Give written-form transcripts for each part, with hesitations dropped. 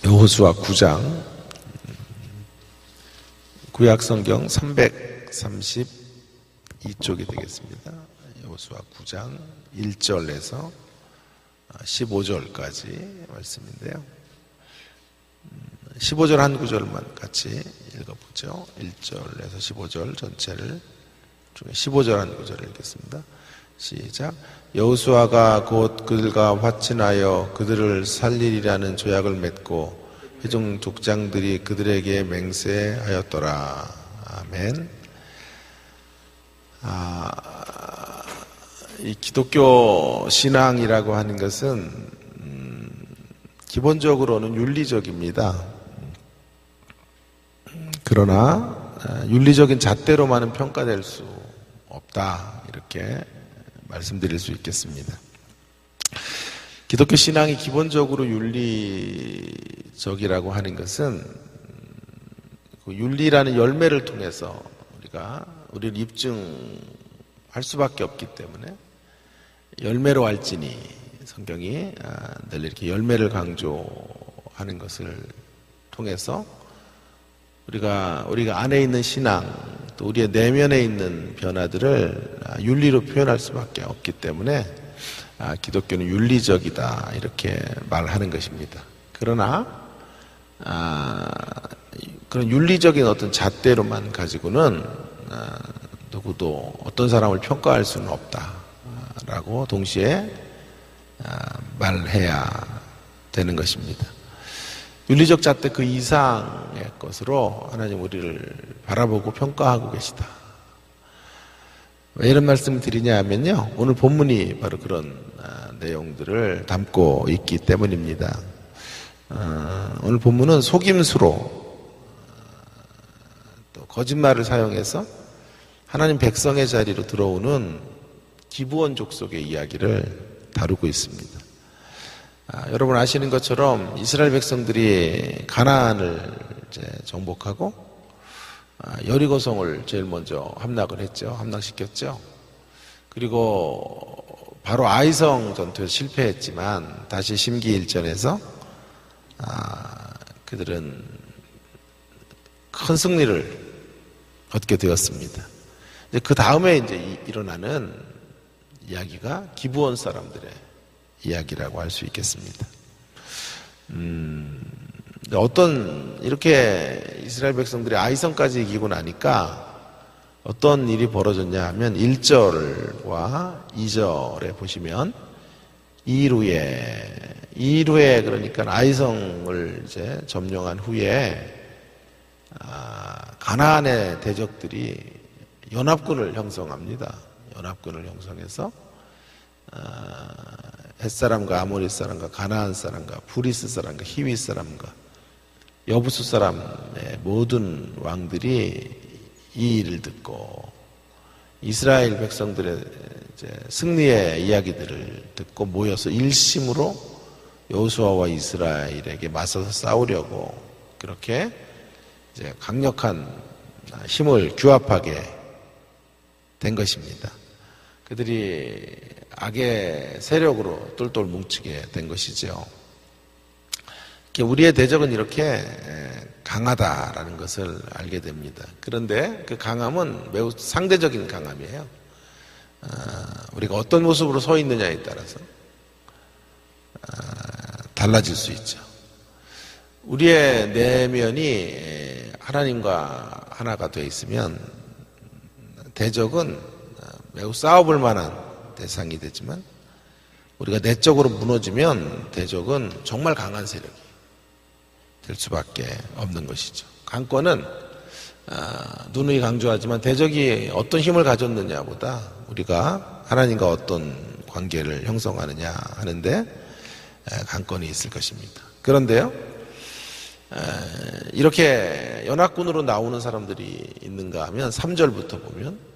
여호수아 9장 구약성경 332쪽이 되겠습니다. 여호수아 9장 1절에서 15절까지 말씀인데요. 15절 한 구절만 같이 읽어보죠. 1절에서 15절 전체를 중에 15절 한 구절을 읽겠습니다. 시작. 여호수아가 곧 그들과 화친하여 그들을 살리리라는 조약을 맺고 회중 족장들이 그들에게 맹세하였더라. 아멘. 이 기독교 신앙이라고 하는 것은 기본적으로는 윤리적입니다. 그러나 윤리적인 잣대로만은 평가될 수 없다, 이렇게 말씀드릴 수 있겠습니다. 기독교 신앙이 기본적으로 윤리적이라고 하는 것은 그 윤리라는 열매를 통해서 우리를 입증할 수밖에 없기 때문에 열매로 알지니, 성경이 늘 이렇게 열매를 강조하는 것을 통해서 우리가 안에 있는 신앙, 또 우리의 내면에 있는 변화들을 윤리로 표현할 수밖에 없기 때문에 기독교는 윤리적이다, 이렇게 말하는 것입니다. 그러나 그런 윤리적인 어떤 잣대로만 가지고는 누구도 어떤 사람을 평가할 수는 없다라고 동시에 말해야 되는 것입니다. 윤리적 잣대 그 이상의 것으로 하나님 우리를 바라보고 평가하고 계시다. 왜 이런 말씀을 드리냐 하면요, 오늘 본문이 바로 그런 내용들을 담고 있기 때문입니다. 오늘 본문은 속임수로 또 거짓말을 사용해서 하나님 백성의 자리로 들어오는 기브온 족속의 이야기를 다루고 있습니다. 여러분 아시는 것처럼 이스라엘 백성들이 가나안을 이제 정복하고 여리고성을 제일 먼저 함락시켰죠. 그리고 바로 아이성 전투에서 실패했지만 다시 심기일전에서 그들은 큰 승리를 얻게 되었습니다. 그 다음에 이제 일어나는 이야기가 기브온 사람들의 이야기라고 할 수 있겠습니다. 이렇게 이스라엘 백성들이 아이성까지 이기고 나니까 어떤 일이 벌어졌냐 하면 1절과 2절에 보시면 이루에 그러니까 아이성을 이제 점령한 후에 가나안의 대적들이 연합군을 형성합니다. 연합군을 형성해서 헷사람과 아모리 사람과 가나안 사람과 브리스 사람과 히위 사람과 여부수 사람의 모든 왕들이 이 일을 듣고 이스라엘 백성들의 이제 승리의 이야기들을 듣고 모여서 일심으로 여호수아와 이스라엘에게 맞서서 싸우려고 그렇게 이제 강력한 힘을 규합하게 된 것입니다. 그들이 악의 세력으로 똘똘 뭉치게 된 것이죠. 우리의 대적은 이렇게 강하다라는 것을 알게 됩니다. 그런데 그 강함은 매우 상대적인 강함이에요. 우리가 어떤 모습으로 서 있느냐에 따라서 달라질 수 있죠. 우리의 내면이 하나님과 하나가 되어 있으면 대적은 매우 싸워볼 만한 대상이 되지만 우리가 내적으로 무너지면 대적은 정말 강한 세력이 될 수밖에 없는 것이죠. 강권은 누누이 강조하지만 대적이 어떤 힘을 가졌느냐보다 우리가 하나님과 어떤 관계를 형성하느냐 하는데 강권이 있을 것입니다. 그런데요, 이렇게 연합군으로 나오는 사람들이 있는가 하면 3절부터 보면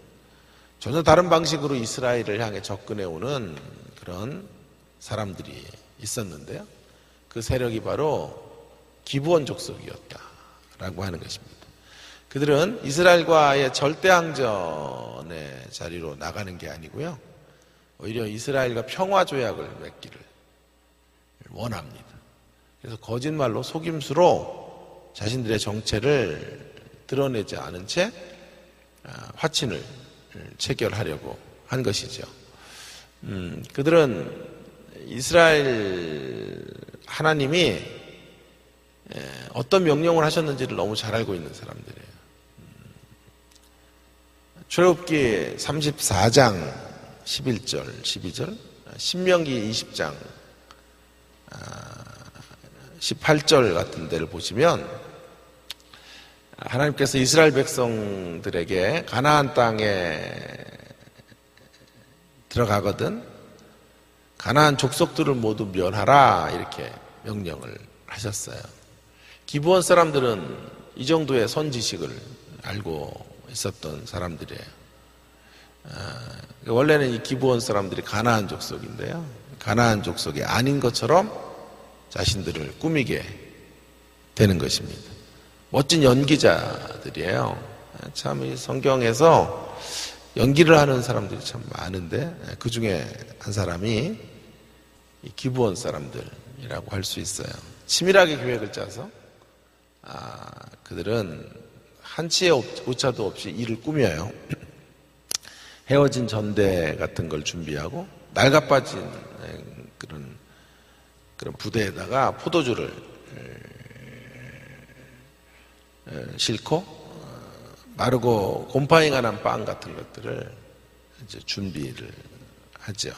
전혀 다른 방식으로 이스라엘을 향해 접근해오는 그런 사람들이 있었는데요, 그 세력이 바로 기브온 족속이었다라고 하는 것입니다. 그들은 이스라엘과의 절대항전의 자리로 나가는 게 아니고요, 오히려 이스라엘과 평화조약을 맺기를 원합니다. 그래서 거짓말로 속임수로 자신들의 정체를 드러내지 않은 채 화친을 체결하려고 한 것이죠. 그들은 이스라엘 하나님이 어떤 명령을 하셨는지를 너무 잘 알고 있는 사람들이에요. 출애굽기 34장 11절, 12절, 신명기 20장 18절 같은 데를 보시면 하나님께서 이스라엘 백성들에게 가나안 땅에 들어가거든 가나안 족속들을 모두 멸하라 이렇게 명령을 하셨어요. 기브온 사람들은 이 정도의 선지식을 알고 있었던 사람들이에요. 원래는 이 기브온 사람들이 가나안 족속인데요. 가나안 족속이 아닌 것처럼 자신들을 꾸미게 되는 것입니다. 멋진 연기자들이에요. 참 이 성경에서 연기를 하는 사람들이 참 많은데 그 중에 한 사람이 이 기브온 사람들이라고 할 수 있어요. 치밀하게 계획을 짜서 그들은 한치의 오차도 없이 일을 꾸며요. 헤어진 전대 같은 걸 준비하고 낡아빠진 그런 부대에다가 포도주를 싣고 마르고 곰팡이가 난 빵 같은 것들을 이제 준비를 하죠.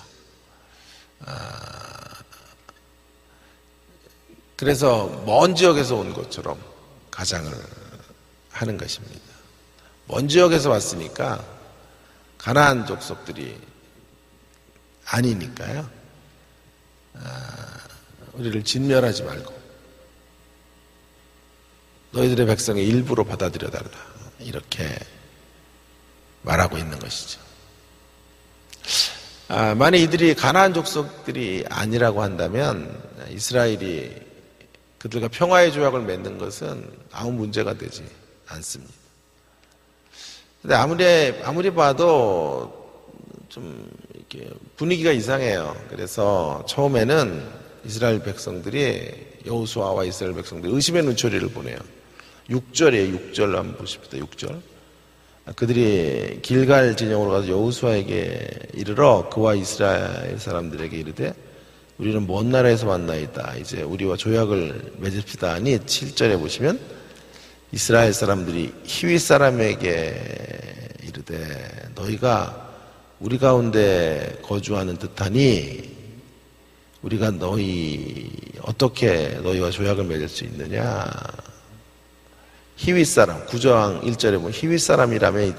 그래서 먼 지역에서 온 것처럼 가장을 하는 것입니다. 먼 지역에서 왔으니까 가나안 족속들이 아니니까요. 우리를 진멸하지 말고 너희들의 백성의 일부로 받아들여달라 이렇게 말하고 있는 것이죠. 만약 이들이 가나안 족속들이 아니라고 한다면 이스라엘이 그들과 평화의 조약을 맺는 것은 아무 문제가 되지 않습니다. 근데 아무리 봐도 좀 이렇게 분위기가 이상해요. 그래서 처음에는 이스라엘 백성들이 여호수아와 이스라엘 백성들이 의심의 눈초리를 보내요. 6절이에요. 6절 한번 보십시다. 6절. 그들이 길갈 진영으로 가서 여호수아에게 이르러 그와 이스라엘 사람들에게 이르되 우리는 먼 나라에서 왔나이다. 이제 우리와 조약을 맺읍시다 하니 7절에 보시면 이스라엘 사람들이 히윗 사람에게 이르되 너희가 우리 가운데 거주하는 듯하니 우리가 어떻게 너희와 조약을 맺을 수 있느냐. 히윗 사람, 9장 1절에 보면 히윗 사람이라면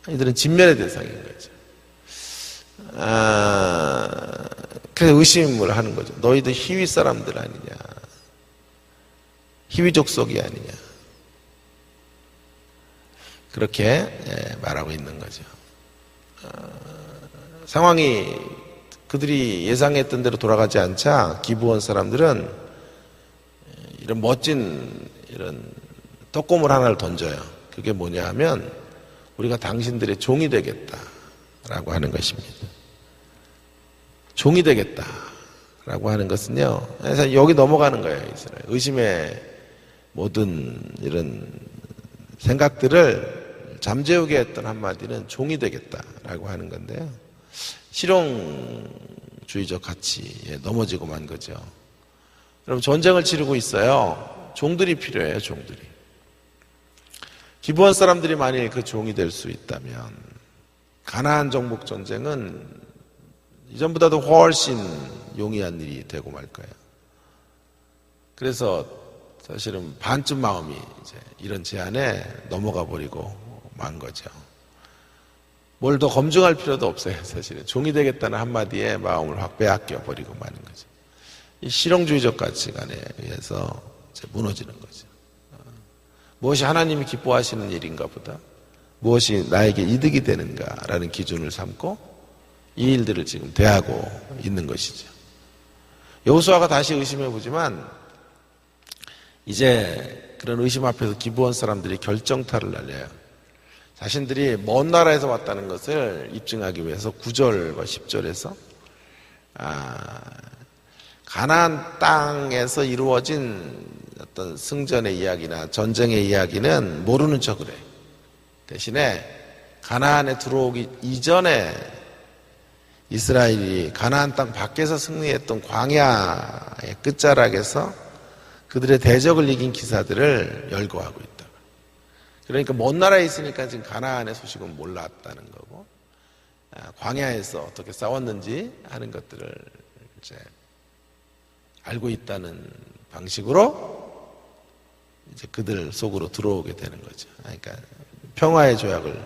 이들은 진멸의 대상인 거죠. 그래서 의심을 하는 거죠. 너희들 히윗 사람들 아니냐. 히윗 족속이 아니냐. 그렇게 말하고 있는 거죠. 상황이 그들이 예상했던 대로 돌아가지 않자 기브온 사람들은 이런 멋진 이런 떡고물 하나를 던져요. 그게 뭐냐 하면 우리가 당신들의 종이 되겠다라고 하는 것입니다. 종이 되겠다라고 하는 것은요. 여기 넘어가는 거예요. 이스라엘. 의심의 모든 이런 생각들을 잠재우게 했던 한마디는 종이 되겠다라고 하는 건데요. 실용주의적 가치에 넘어지고 만 거죠. 여러분 전쟁을 치르고 있어요. 종들이 필요해요. 종들이. 기브온 사람들이 만일 그 종이 될 수 있다면 가나안 정복 전쟁은 이전보다도 훨씬 용이한 일이 되고 말 거예요. 그래서 사실은 반쯤 마음이 이제 이런 제안에 넘어가 버리고 만 거죠. 뭘 더 검증할 필요도 없어요. 사실은 종이 되겠다는 한마디에 마음을 확 빼앗겨 버리고 마는 거죠. 이 실용주의적 가치관에 의해서 무너지는 거죠. 무엇이 하나님이 기뻐하시는 일인가 보다 무엇이 나에게 이득이 되는가라는 기준을 삼고 이 일들을 지금 대하고 있는 것이죠. 여호수아가 다시 의심해 보지만 이제 그런 의심 앞에서 기브온 사람들이 결정타를 날려요. 자신들이 먼 나라에서 왔다는 것을 입증하기 위해서 9절과 10절에서 가나안 땅에서 이루어진 어떤 승전의 이야기나 전쟁의 이야기는 모르는 척을 해. 대신에 가나안에 들어오기 이전에 이스라엘이 가나안 땅 밖에서 승리했던 광야의 끝자락에서 그들의 대적을 이긴 기사들을 열거하고 있다. 그러니까 먼 나라에 있으니까 지금 가나안의 소식은 몰랐다는 거고, 광야에서 어떻게 싸웠는지 하는 것들을 이제 알고 있다는 방식으로 이제 그들 속으로 들어오게 되는 거죠. 그러니까 평화의 조약을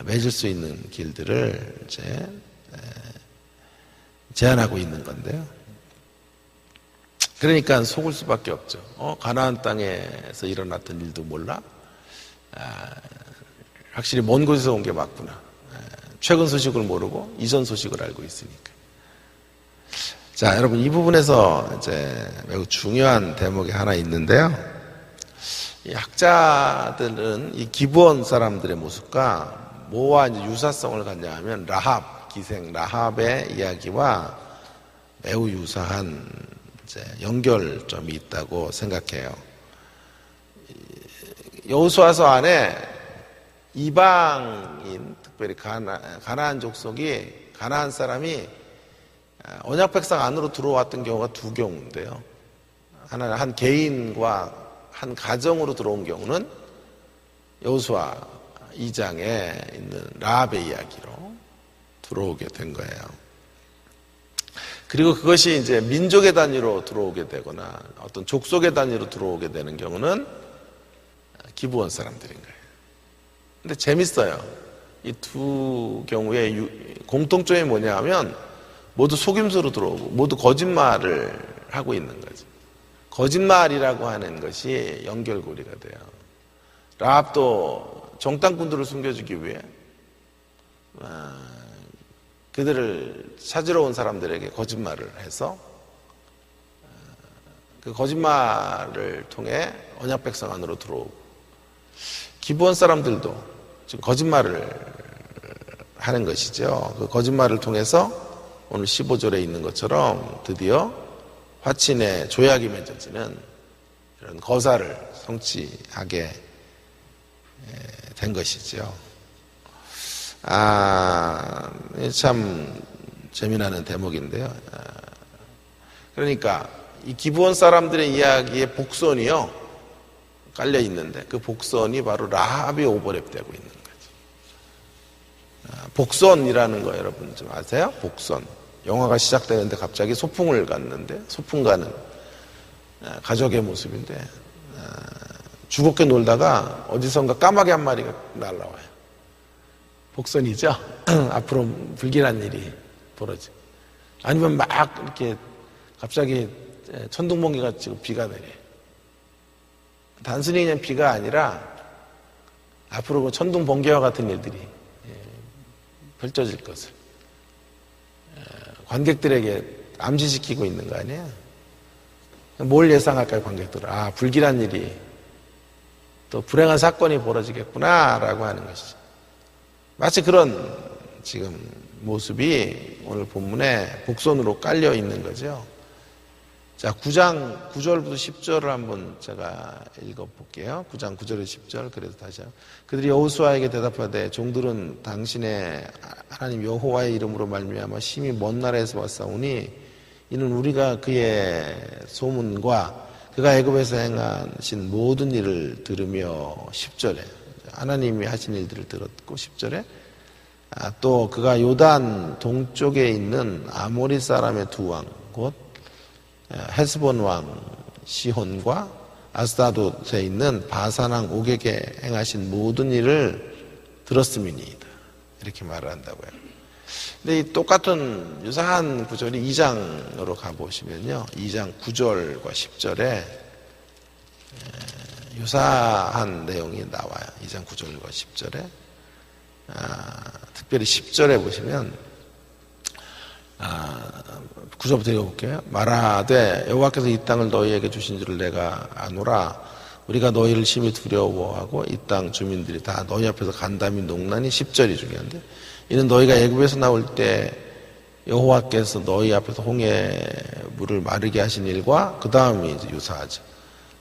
맺을 수 있는 길들을 이제 제안하고 있는 건데요. 그러니까 속을 수밖에 없죠. 가나안 땅에서 일어났던 일도 몰라? 확실히 먼 곳에서 온 게 맞구나. 최근 소식을 모르고 이전 소식을 알고 있으니까. 자, 여러분, 이 부분에서 이제 매우 중요한 대목이 하나 있는데요. 이 학자들은 이 기브온 사람들의 모습과 뭐와 이제 유사성을 갖냐 하면 라합, 기생 라합의 이야기와 매우 유사한 이제 연결점이 있다고 생각해요. 여호수아서 안에 이방인, 특별히 가나안 족속이, 가나안 사람이 언약 백성 안으로 들어왔던 경우가 두 경우인데요. 하나는 한 개인과 한 가정으로 들어온 경우는 여호수아 2장에 있는 라합의 이야기로 들어오게 된 거예요. 그리고 그것이 이제 민족의 단위로 들어오게 되거나 어떤 족속의 단위로 들어오게 되는 경우는 기브온 사람들인 거예요. 근데 재밌어요. 이 두 경우의 공통점이 뭐냐 하면 모두 속임수로 들어오고 모두 거짓말을 하고 있는 거죠. 거짓말이라고 하는 것이 연결고리가 돼요. 라합도 정탐꾼들을 숨겨주기 위해 그들을 찾으러 온 사람들에게 거짓말을 해서 그 거짓말을 통해 언약 백성 안으로 들어오고, 기브온 사람들도 지금 거짓말을 하는 것이죠. 그 거짓말을 통해서 오늘 15절에 있는 것처럼 드디어 화친의 조약이 맺어지는 이런 거사를 성취하게 된 것이죠. 참 재미나는 대목인데요. 그러니까 이 기브온 사람들의 이야기의 복선이요 깔려 있는데 그 복선이 바로 라합이 오버랩되고 있는 거죠. 복선이라는 거 여러분 좀 아세요? 복선. 영화가 시작되는데 갑자기 소풍을 갔는데, 소풍 가는 가족의 모습인데 죽었게 놀다가 어디선가 까마귀 한 마리가 날라와요. 복선이죠. 앞으로 불길한 일이 벌어져. 아니면 막 이렇게 갑자기 천둥번개가 치고 비가 내려요. 단순히 그냥 비가 아니라 앞으로 천둥번개와 같은 일들이 펼쳐질 것을 관객들에게 암시시키고 있는 거 아니에요? 뭘 예상할까요, 관객들은? 불길한 일이, 또 불행한 사건이 벌어지겠구나라고 하는 것이죠. 마치 그런 지금 모습이 오늘 본문에 복선으로 깔려 있는 거죠. 자, 9장 9절부터 10절을 한번 제가 읽어볼게요. 9장 9절에서 10절. 그래서 다시 한번. 그들이 여호수아에게 대답하되 종들은 당신의 하나님 여호와의 이름으로 말미암아 심히 먼 나라에서 왔사오니 이는 우리가 그의 소문과 그가 애굽에서 행하신 모든 일을 들으며 10절에 하나님이 하신 일들을 들었고 10절에 또 그가 요단 동쪽에 있는 아모리 사람의 두 왕 곧 헤스본 왕 시혼과 아스다돗에 있는 바산 왕 옥에게 행하신 모든 일을 들었음이니이다. 이렇게 말을 한다고요. 근데 이 똑같은 유사한 구절이 2장으로 가보시면요. 2장 9절과 10절에 유사한 내용이 나와요. 2장 9절과 10절에. 특별히 10절에 보시면 9절부터 읽어볼게요. 말하되 여호와께서 이 땅을 너희에게 주신 줄을 내가 아노라. 우리가 너희를 심히 두려워하고 이 땅 주민들이 다 너희 앞에서 간담이 농나니 10절이 중요한데 이는 너희가 애굽에서 나올 때 여호와께서 너희 앞에서 홍해 물을 마르게 하신 일과 그 다음이 이제 유사하죠.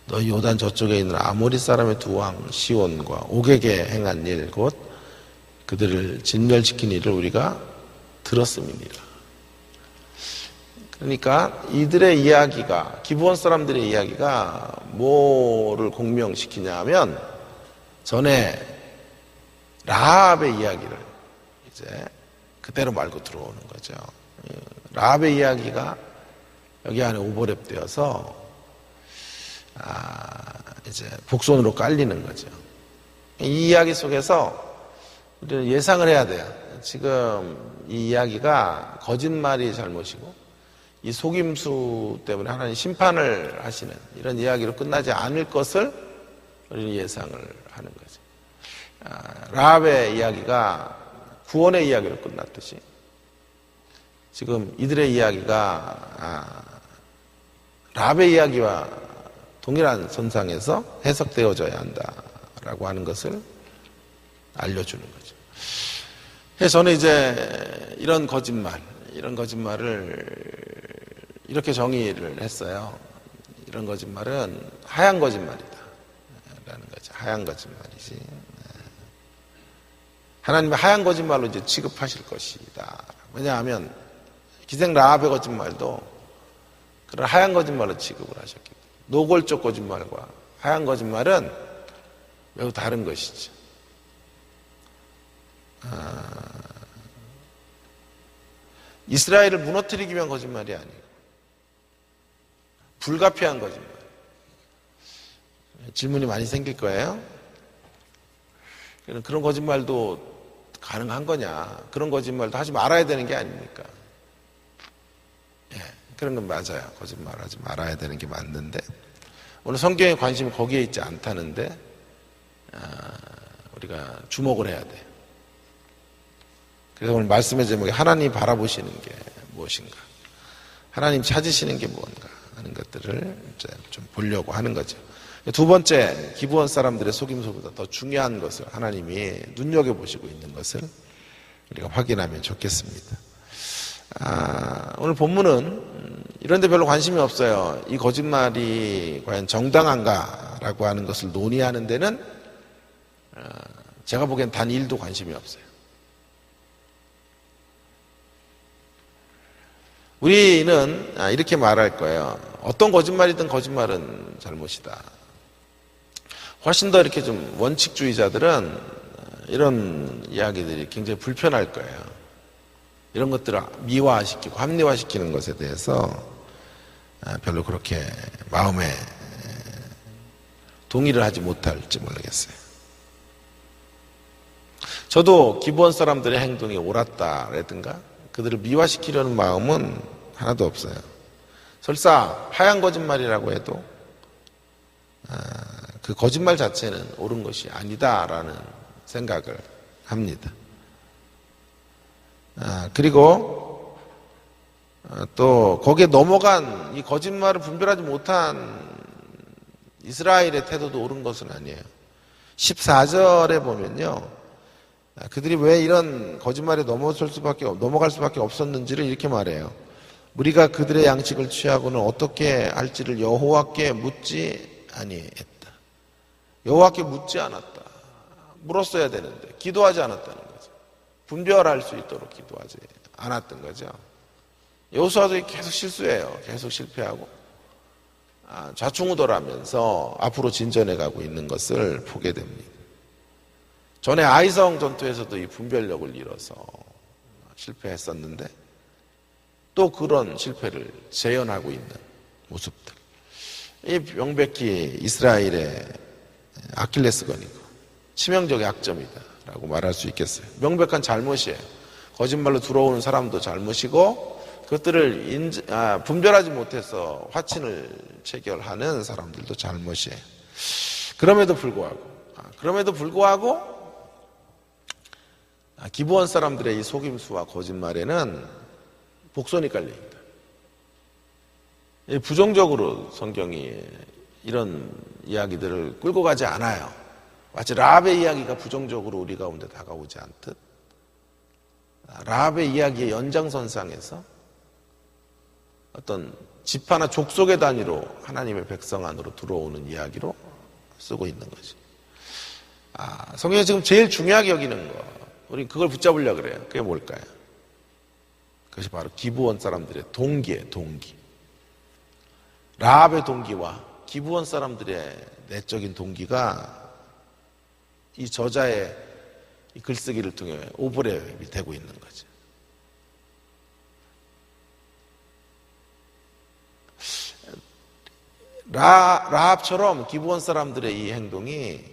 너희 요단 저쪽에 있는 아모리 사람의 두 왕 시온과 옥에게 행한 일 곧 그들을 진멸시킨 일을 우리가 들었음이니라. 그러니까 이들의 이야기가, 기브온 사람들의 이야기가 뭐를 공명시키냐 하면 전에 라합의 이야기를 이제 그대로 말고 들어오는 거죠. 라합의 이야기가 여기 안에 오버랩되어서 이제 복선으로 깔리는 거죠. 이 이야기 속에서 우리는 예상을 해야 돼요. 지금 이 이야기가 거짓말이 잘못이고 이 속임수 때문에 하나님 심판을 하시는 이런 이야기로 끝나지 않을 것을 우리는 예상을 하는 거죠. 라합의 이야기가 구원의 이야기로 끝났듯이 지금 이들의 이야기가 라합의 이야기와 동일한 선상에서 해석되어져야 한다라고 하는 것을 알려주는 거죠. 그래서 저는 이제 이런 거짓말을 이렇게 정의를 했어요. 이런 거짓말은 하얀 거짓말이다 라는 거죠. 하얀 거짓말이지. 하나님의 하얀 거짓말로 이제 취급하실 것이다. 왜냐하면 기생 라합의 거짓말도 그런 하얀 거짓말로 취급을 하셨기 때문에 노골적 거짓말과 하얀 거짓말은 매우 다른 것이죠. 이스라엘을 무너뜨리기 위한 거짓말이 아니고 불가피한 거짓말. 질문이 많이 생길 거예요. 그런 거짓말도 가능한 거냐? 그런 거짓말도 하지 말아야 되는 게 아닙니까? 예, 그런 건 맞아요. 거짓말하지 말아야 되는 게 맞는데 오늘 성경의 관심이 거기에 있지 않다는데 우리가 주목을 해야 돼요. 그래서 오늘 말씀의 제목이 하나님 바라보시는 게 무엇인가, 하나님 찾으시는 게 무언가 하는 것들을 이제 좀 보려고 하는 거죠. 두 번째, 기브온 사람들의 속임수보다 더 중요한 것을 하나님이 눈여겨보시고 있는 것을 우리가 확인하면 좋겠습니다. 오늘 본문은 이런 데 별로 관심이 없어요. 이 거짓말이 과연 정당한가라고 하는 것을 논의하는 데는 제가 보기엔 단 1도 관심이 없어요. 우리는 이렇게 말할 거예요. 어떤 거짓말이든 거짓말은 잘못이다. 훨씬 더 이렇게 좀 원칙주의자들은 이런 이야기들이 굉장히 불편할 거예요. 이런 것들을 미화시키고 합리화시키는 것에 대해서 별로 그렇게 마음에 동의를 하지 못할지 모르겠어요. 저도 기브온 사람들의 행동이 옳았다라든가 그들을 미화시키려는 마음은 하나도 없어요. 설사 하얀 거짓말이라고 해도 그 거짓말 자체는 옳은 것이 아니다라는 생각을 합니다. 그리고 또 거기에 넘어간 이 거짓말을 분별하지 못한 이스라엘의 태도도 옳은 것은 아니에요. 14절에 보면요, 그들이 왜 이런 거짓말에 넘어갈 수밖에 없었는지를 이렇게 말해요. 우리가 그들의 양식을 취하고는 어떻게 할지를 여호와께 묻지 아니했다. 여호와께 묻지 않았다. 물었어야 되는데 기도하지 않았다는 거죠. 분별할 수 있도록 기도하지 않았던 거죠. 여호수아도 계속 실수해요. 계속 실패하고 좌충우돌하면서 앞으로 진전해 가고 있는 것을 보게 됩니다. 전에 아이성 전투에서도 이 분별력을 잃어서 실패했었는데 또 그런 실패를 재현하고 있는 모습들. 이 명백히 이스라엘의 아킬레스건이고 치명적인 약점이다라고 말할 수 있겠어요. 명백한 잘못이에요. 거짓말로 들어오는 사람도 잘못이고 그것들을 분별하지 못해서 화친을 체결하는 사람들도 잘못이에요. 그럼에도 불구하고 기브온 사람들의 이 속임수와 거짓말에는 복선이 깔려있다. 부정적으로 성경이 이런 이야기들을 끌고 가지 않아요. 마치 라합의 이야기가 부정적으로 우리 가운데 다가오지 않듯 라합의 이야기의 연장선상에서 어떤 지파나 족속의 단위로 하나님의 백성 안으로 들어오는 이야기로 쓰고 있는 거지. 성경이 지금 제일 중요하게 여기는 거, 우리 그걸 붙잡으려고 그래요. 그게 뭘까요? 그것이 바로 기브온 사람들의 동기예요. 동기. 라합의 동기와 기브온 사람들의 내적인 동기가 이 저자의 이 글쓰기를 통해 오버랩이 되고 있는 거죠. 라합처럼 기브온 사람들의 이 행동이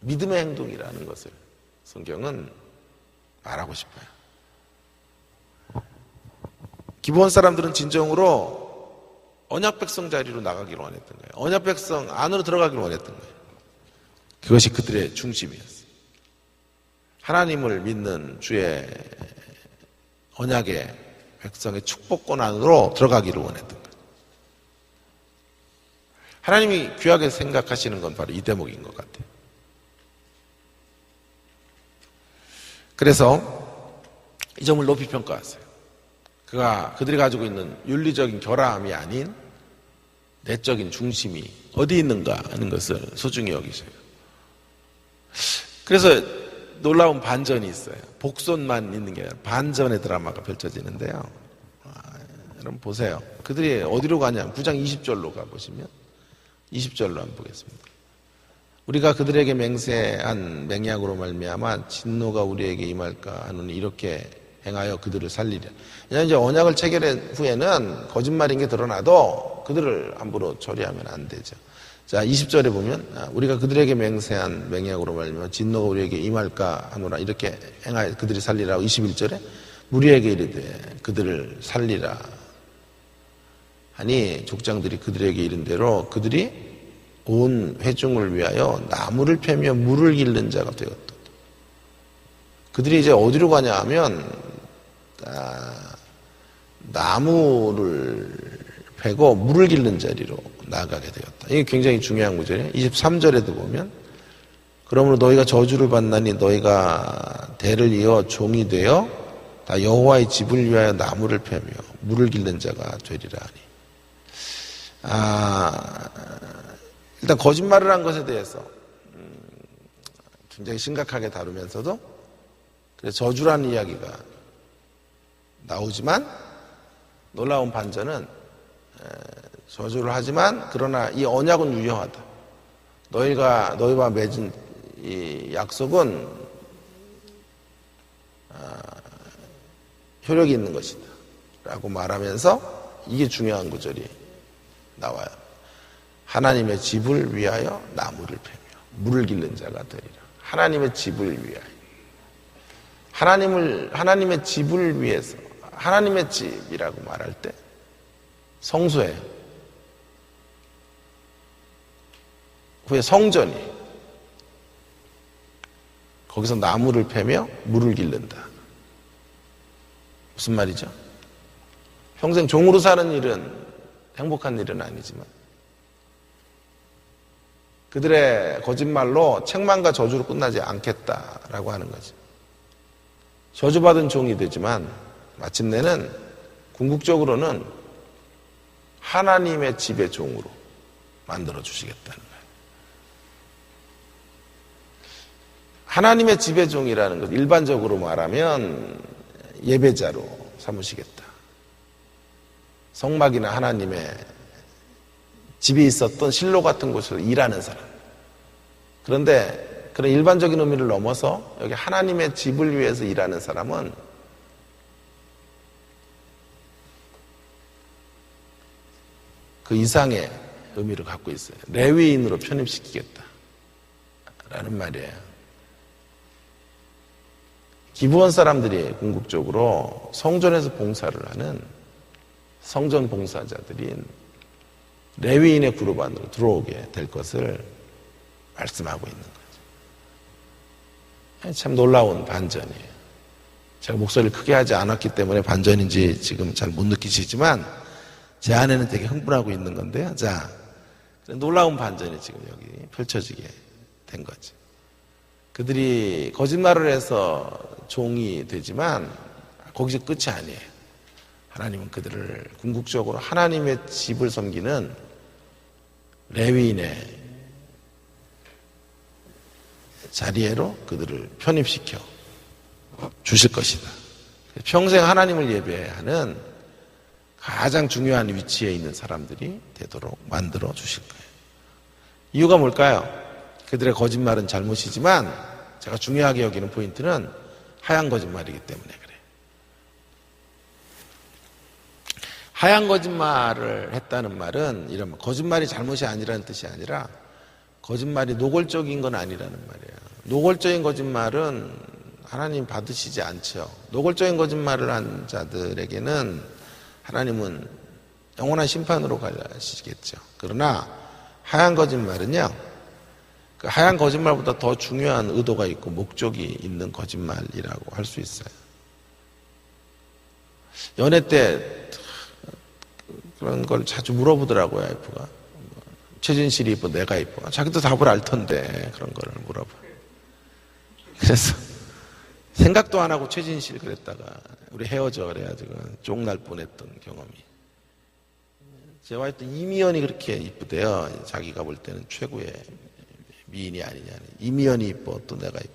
믿음의 행동이라는 것을 성경은 말하고 싶어요. 기브온 사람들은 진정으로 언약 백성 자리로 나가기를 원했던 거예요. 언약 백성 안으로 들어가기를 원했던 거예요. 그것이 그들의 중심이었어요. 하나님을 믿는 주의 언약의 백성의 축복권 안으로 들어가기를 원했던 거예요. 하나님이 귀하게 생각하시는 건 바로 이 대목인 것 같아요. 그래서 이 점을 높이 평가하세요. 그들이 가지고 있는 윤리적인 결함이 아닌 내적인 중심이 어디 있는가 하는 것을 소중히 여기셔요. 그래서 놀라운 반전이 있어요. 복선만 있는 게 아니라 반전의 드라마가 펼쳐지는데요. 여러분 보세요. 그들이 어디로 가냐? 9장 20절로 가보시면 20절로 한번 보겠습니다. 우리가 그들에게 맹세한 맹약으로 말미암아 진노가 우리에게 임할까 하노니 이렇게 행하여 그들을 살리랴. 이제 언약을 체결한 후에는 거짓말인 게 드러나도 그들을 함부로 처리하면 안 되죠. 자, 20절에 보면 우리가 그들에게 맹세한 맹약으로 말미암아 진노가 우리에게 임할까 하노라 이렇게 행하여 그들이 살리라고 21절에 무리에게 이르되 그들을 살리라 하니 족장들이 그들에게 이른 대로 그들이 온 회중을 위하여 나무를 패며 물을 기르는 자가 되었다. 그들이 이제 어디로 가냐 하면 나무를 패고 물을 기르는 자리로 나아가게 되었다. 이게 굉장히 중요한 구절이에요. 23절에도 보면 그러므로 너희가 저주를 받나니 너희가 대를 이어 종이 되어 다 여호와의 집을 위하여 나무를 패며 물을 기르는 자가 되리라 하니. 일단 거짓말을 한 것에 대해서 굉장히 심각하게 다루면서도 저주라는 이야기가 나오지만 놀라운 반전은 저주를 하지만 그러나 이 언약은 유효하다. 너희와 맺은 이 약속은 효력이 있는 것이다 라고 말하면서 이게 중요한 구절이 나와요. 하나님의 집을 위하여 나무를 패며 물을 기르는 자가 되리라. 하나님의 집을 위하여. 하나님의 집을 위해서, 하나님의 집이라고 말할 때 성소에 후에 성전이 거기서 나무를 패며 물을 기른다. 무슨 말이죠? 평생 종으로 사는 일은 행복한 일은 아니지만 그들의 거짓말로 책망과 저주로 끝나지 않겠다라고 하는 거죠. 저주받은 종이 되지만 마침내는 궁극적으로는 하나님의 집의 종으로 만들어 주시겠다는 거예요. 하나님의 집의 종이라는 것, 일반적으로 말하면 예배자로 삼으시겠다. 성막이나 하나님의 집에 있었던 실로 같은 곳에서 일하는 사람. 그런데 그런 일반적인 의미를 넘어서 여기 하나님의 집을 위해서 일하는 사람은 그 이상의 의미를 갖고 있어요. 레위인으로 편입시키겠다 라는 말이에요. 기브온 사람들이 궁극적으로 성전에서 봉사를 하는 성전 봉사자들인 레위인의 그룹 안으로 들어오게 될 것을 말씀하고 있는 거죠. 참 놀라운 반전이에요. 제가 목소리를 크게 하지 않았기 때문에 반전인지 지금 잘 못 느끼시지만 제 안에는 되게 흥분하고 있는 건데요. 자, 놀라운 반전이 지금 여기 펼쳐지게 된 거죠. 그들이 거짓말을 해서 종이 되지만 거기서 끝이 아니에요. 하나님은 그들을 궁극적으로 하나님의 집을 섬기는 레위인의 자리에로 그들을 편입시켜 주실 것이다. 평생 하나님을 예배하는 가장 중요한 위치에 있는 사람들이 되도록 만들어 주실 거예요. 이유가 뭘까요? 그들의 거짓말은 잘못이지만 제가 중요하게 여기는 포인트는 하얀 거짓말이기 때문에 그래요. 하얀 거짓말을 했다는 말은 이런 거짓말이 잘못이 아니라는 뜻이 아니라 거짓말이 노골적인 건 아니라는 말이에요. 노골적인 거짓말은 하나님 받으시지 않죠. 노골적인 거짓말을 한 자들에게는 하나님은 영원한 심판으로 가시겠죠. 그러나 하얀 거짓말은요, 그 하얀 거짓말보다 더 중요한 의도가 있고 목적이 있는 거짓말이라고 할 수 있어요. 연애 때 그런 걸 자주 물어보더라고요, 와이프가. 최진실이 이뻐, 내가 이뻐. 자기도 답을 알 텐데 그런 거를 물어봐. 그래서 생각도 안 하고 최진실 그랬다가 우리 헤어져 그래가지고 쪽날 뻔했던 경험이. 제 와이프 이미연이 그렇게 이쁘대요. 자기가 볼 때는 최고의 미인이 아니냐는. 이미연이 이뻐, 또 내가 이뻐.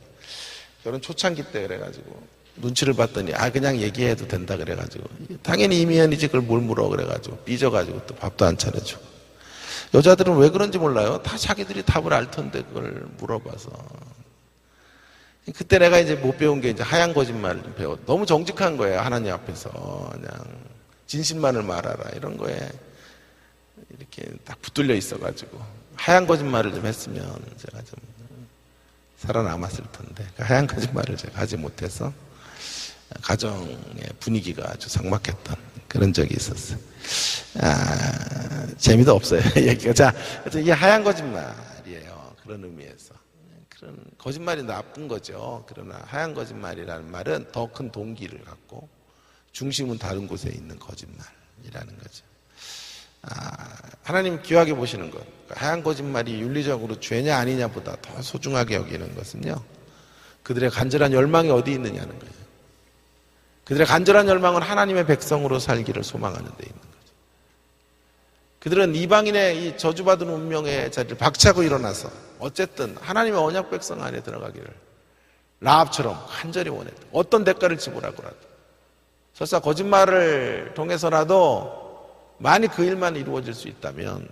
결혼 초창기 때 그래가지고 눈치를 봤더니 그냥 얘기해도 된다 그래가지고 당연히 이미연이지 그걸 뭘 물어 그래가지고 삐져가지고 또 밥도 안 차려주고. 여자들은 왜 그런지 몰라요. 다 자기들이 답을 알 텐데 그걸 물어봐서. 그때 내가 이제 못 배운 게 이제 하얀 거짓말을 배워. 너무 정직한 거예요. 하나님 앞에서. 그냥 진실만을 말하라. 이런 거에 이렇게 딱 붙들려 있어가지고. 하얀 거짓말을 좀 했으면 제가 좀 살아남았을 텐데. 그 하얀 거짓말을 제가 하지 못해서 가정의 분위기가 아주 삭막했던 그런 적이 있었어요. 재미도 없어요. 얘기가. 자, 이게 하얀 거짓말이에요. 그런 의미에서. 그런 거짓말이 나쁜 거죠. 그러나 하얀 거짓말이라는 말은 더 큰 동기를 갖고 중심은 다른 곳에 있는 거짓말이라는 거죠. 하나님 귀하게 보시는 것. 하얀 거짓말이 윤리적으로 죄냐 아니냐보다 더 소중하게 여기는 것은요, 그들의 간절한 열망이 어디 있느냐는 거예요. 그들의 간절한 열망은 하나님의 백성으로 살기를 소망하는 데 있는 거죠. 그들은 이방인의 이 저주받은 운명의 자리를 박차고 일어나서 어쨌든 하나님의 언약 백성 안에 들어가기를 라합처럼 간절히 원했다. 어떤 대가를 지불하고라도. 설사 거짓말을 통해서라도 만약 그 일만 이루어질 수 있다면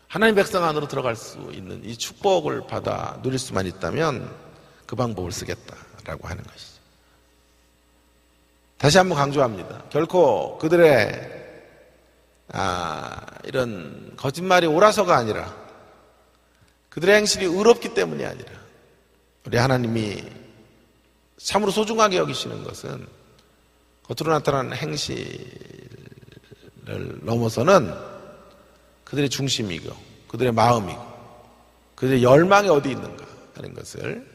하나님 백성 안으로 들어갈 수 있는 이 축복을 받아 누릴 수만 있다면 그 방법을 쓰겠다라고 하는 것이죠. 다시 한번 강조합니다. 결코 그들의 이런 거짓말이 옳아서가 아니라 그들의 행실이 의롭기 때문이 아니라 우리 하나님이 참으로 소중하게 여기시는 것은 겉으로 나타나는 행실을 넘어서는 그들의 중심이고 그들의 마음이고 그들의 열망이 어디 있는가 하는 것을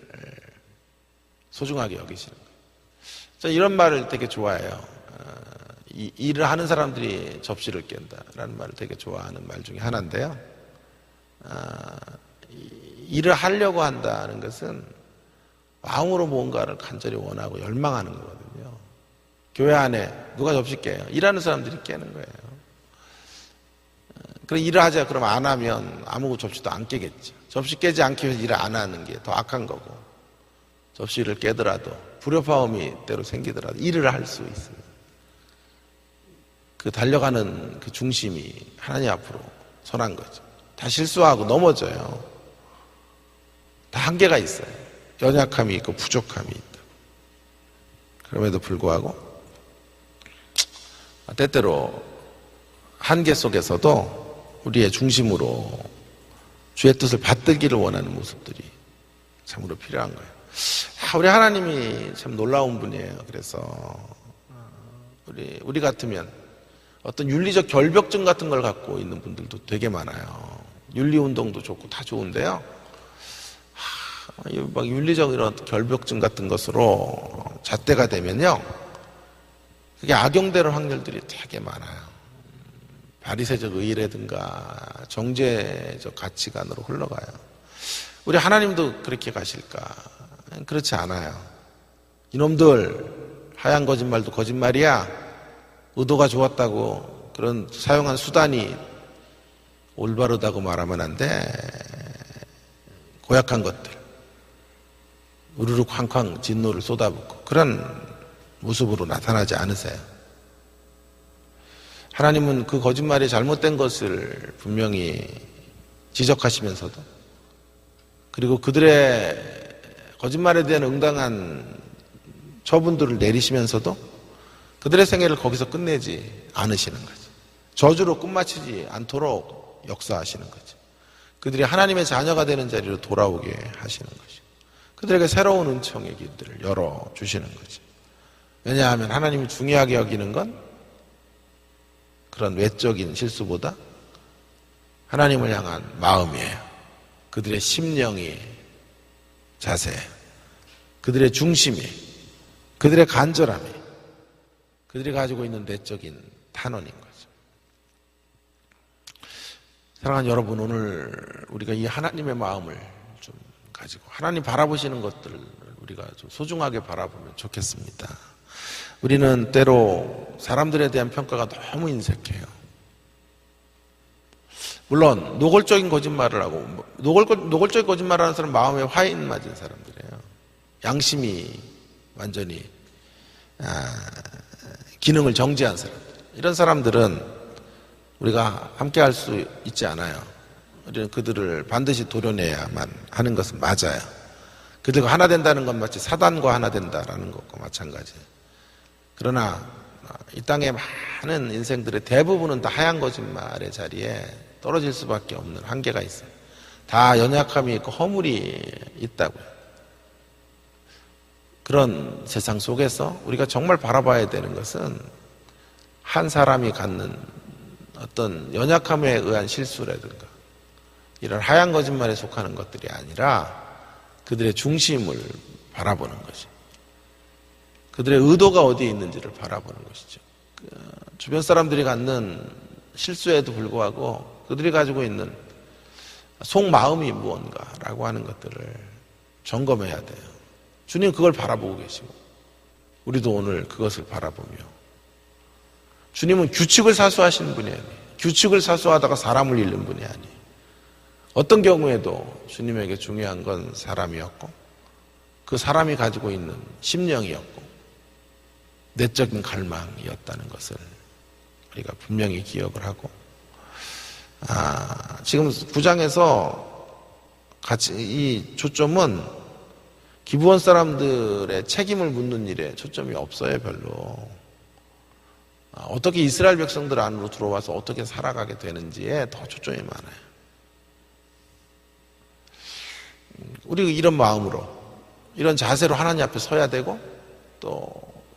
소중하게 여기시는 거예요. 저는 이런 말을 되게 좋아해요. 일을 하는 사람들이 접시를 깬다라는 말을 되게 좋아하는 말 중에 하나인데요. 일을 하려고 한다는 것은 마음으로 뭔가를 간절히 원하고 열망하는 거거든요. 교회 안에 누가 접시 깨요? 일하는 사람들이 깨는 거예요. 그럼 일을 하자 그러면 안 하면 아무 접시도 안 깨겠죠. 접시 깨지 않기 위해서 일을 안 하는 게 더 악한 거고, 접시를 깨더라도 불협화음이 때로 생기더라도 일을 할 수 있습니다. 그 달려가는 그 중심이 하나님 앞으로 선한 거죠. 다 실수하고 넘어져요. 다 한계가 있어요. 연약함이 있고 부족함이 있다. 그럼에도 불구하고 때때로 한계 속에서도 우리의 중심으로 주의 뜻을 받들기를 원하는 모습들이 참으로 필요한 거예요. 우리 하나님이 참 놀라운 분이에요. 그래서 우리 같으면 어떤 윤리적 결벽증 같은 걸 갖고 있는 분들도 되게 많아요. 윤리운동도 좋고 다 좋은데요. 막 윤리적 이런 결벽증 같은 것으로 잣대가 되면요, 그게 악용될 확률들이 되게 많아요. 바리새적 의라든가 정죄적 가치관으로 흘러가요. 우리 하나님도 그렇게 가실까? 그렇지 않아요. 이놈들 하얀 거짓말도 거짓말이야. 의도가 좋았다고 그런 사용한 수단이 올바르다고 말하면 안 돼. 고약한 것들, 우르르 쾅쾅 진노를 쏟아붓고 그런 모습으로 나타나지 않으세요. 하나님은 그 거짓말이 잘못된 것을 분명히 지적하시면서도, 그리고 그들의 거짓말에 대한 응당한 처분들을 내리시면서도 그들의 생애를 거기서 끝내지 않으시는 거죠. 저주로 끝마치지 않도록 역사하시는 거죠. 그들이 하나님의 자녀가 되는 자리로 돌아오게 하시는 것이고, 그들에게 새로운 은총의 길들을 열어주시는 거죠. 왜냐하면 하나님이 중요하게 여기는 건 그런 외적인 실수보다 하나님을 향한 마음이에요. 그들의 심령이, 자세, 그들의 중심이, 그들의 간절함이, 그들이 가지고 있는 내적인 탄원인 거죠. 사랑하는 여러분, 오늘 우리가 이 하나님의 마음을 좀 가지고 하나님 바라보시는 것들을 우리가 좀 소중하게 바라보면 좋겠습니다. 우리는 때로 사람들에 대한 평가가 너무 인색해요. 물론 노골적인 거짓말을 하고, 노골적인 거짓말을 하는 사람은 마음에 화인 맞은 사람들이에요. 양심이 완전히 기능을 정지한 사람들. 이런 사람들은 우리가 함께 할 수 있지 않아요. 우리는 그들을 반드시 도려내야만 하는 것은 맞아요. 그들과 하나 된다는 건 마치 사단과 하나 된다라는 것과 마찬가지예요. 그러나 이 땅의 많은 인생들의 대부분은 다 하얀 거짓말의 자리에 떨어질 수밖에 없는 한계가 있어요. 다 연약함이 있고 허물이 있다고요. 그런 세상 속에서 우리가 정말 바라봐야 되는 것은 한 사람이 갖는 어떤 연약함에 의한 실수라든가 이런 하얀 거짓말에 속하는 것들이 아니라 그들의 중심을 바라보는 것이, 그들의 의도가 어디에 있는지를 바라보는 것이죠. 주변 사람들이 갖는 실수에도 불구하고 그들이 가지고 있는 속마음이 무언가라고 하는 것들을 점검해야 돼요. 주님 그걸 바라보고 계시고 우리도 오늘 그것을 바라보며, 주님은 규칙을 사수하시는 분이 아니에요. 규칙을 사수하다가 사람을 잃는 분이 아니에요. 어떤 경우에도 주님에게 중요한 건 사람이었고 그 사람이 가지고 있는 심령이었고 내적인 갈망이었다는 것을 우리가 분명히 기억을 하고, 지금 9장에서 같이 이 초점은 기브온 사람들의 책임을 묻는 일에 초점이 없어요. 별로. 어떻게 이스라엘 백성들 안으로 들어와서 어떻게 살아가게 되는지에 더 초점이 많아요. 우리가 이런 마음으로, 이런 자세로 하나님 앞에 서야 되고, 또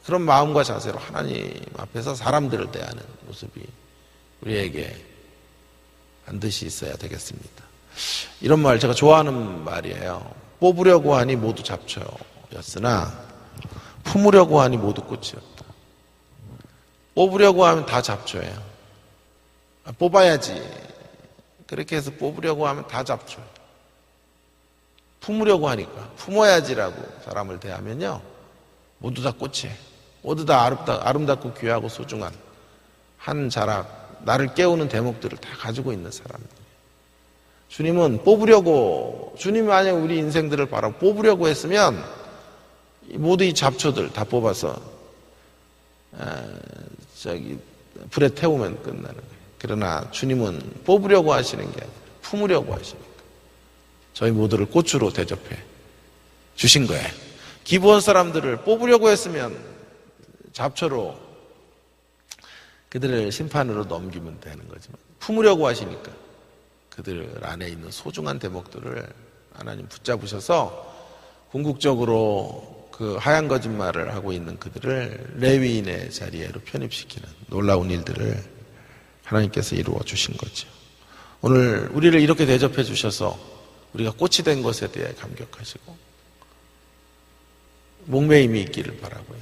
그런 마음과 자세로 하나님 앞에서 사람들을 대하는 모습이 우리에게 반드시 있어야 되겠습니다. 이런 말 제가 좋아하는 말이에요. 뽑으려고 하니 모두 잡초였으나 품으려고 하니 모두 꽃이었다. 뽑으려고 하면 다 잡초예요. 뽑아야지. 그렇게 해서 뽑으려고 하면 다 잡초예요. 품으려고 하니까 품어야지라고 사람을 대하면요, 모두 다 꽃이에요. 모두 다 아름답고 귀하고 소중한 한 자락, 나를 깨우는 대목들을 다 가지고 있는 사람입니다. 주님은 뽑으려고, 주님이 만약 우리 인생들을 바라보고 뽑으려고 했으면 모두 이 잡초들 다 뽑아서 불에 태우면 끝나는 거예요. 그러나 주님은 뽑으려고 하시는 게 아니라 품으려고 하시니까 저희 모두를 꽃으로 대접해 주신 거예요. 기브온 사람들을 뽑으려고 했으면 잡초로 그들을 심판으로 넘기면 되는 거지만, 품으려고 하시니까 그들 안에 있는 소중한 대목들을 하나님 붙잡으셔서 궁극적으로 그 하얀 거짓말을 하고 있는 그들을 레위인의 자리에로 편입시키는 놀라운 일들을 하나님께서 이루어 주신 거죠. 오늘 우리를 이렇게 대접해 주셔서 우리가 꽃이 된 것에 대해 감격하시고 목매임이 있기를 바라고요.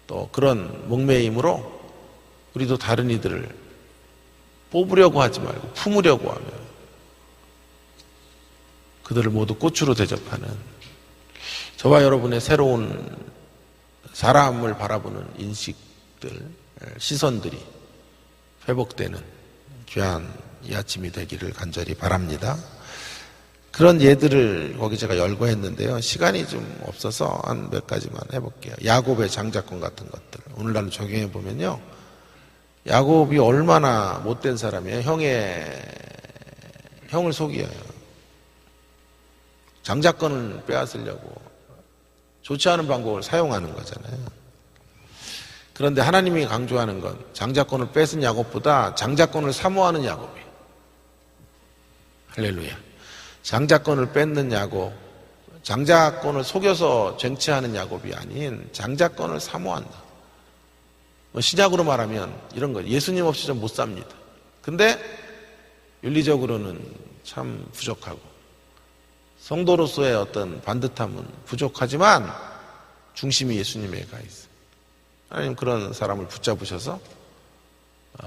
또 그런 목매임으로 우리도 다른 이들을 뽑으려고 하지 말고 품으려고 하며 그들을 모두 꽃으로 대접하는 저와 여러분의 새로운 사람을 바라보는 인식들, 시선들이 회복되는 귀한 이 아침이 되기를 간절히 바랍니다. 그런 예들을 거기 제가 열거했는데요. 시간이 좀 없어서 한 몇 가지만 해볼게요. 야곱의 장자권 같은 것들 오늘날로 적용해 보면요. 야곱이 얼마나 못된 사람이에요. 형을 속여요. 장자권을 빼앗으려고 좋지 않은 방법을 사용하는 거잖아요. 그런데 하나님이 강조하는 건 장자권을 뺏은 야곱보다 장자권을 사모하는 야곱이에요. 할렐루야. 장자권을 뺏는 야곱, 장자권을 속여서 쟁취하는 야곱이 아닌 장자권을 사모한다. 신약으로 말하면 이런 거, 예수님 없이 좀 못 삽니다. 근데 윤리적으로는 참 부족하고 성도로서의 어떤 반듯함은 부족하지만 중심이 예수님에 가 있어요. 하나님 그런 사람을 붙잡으셔서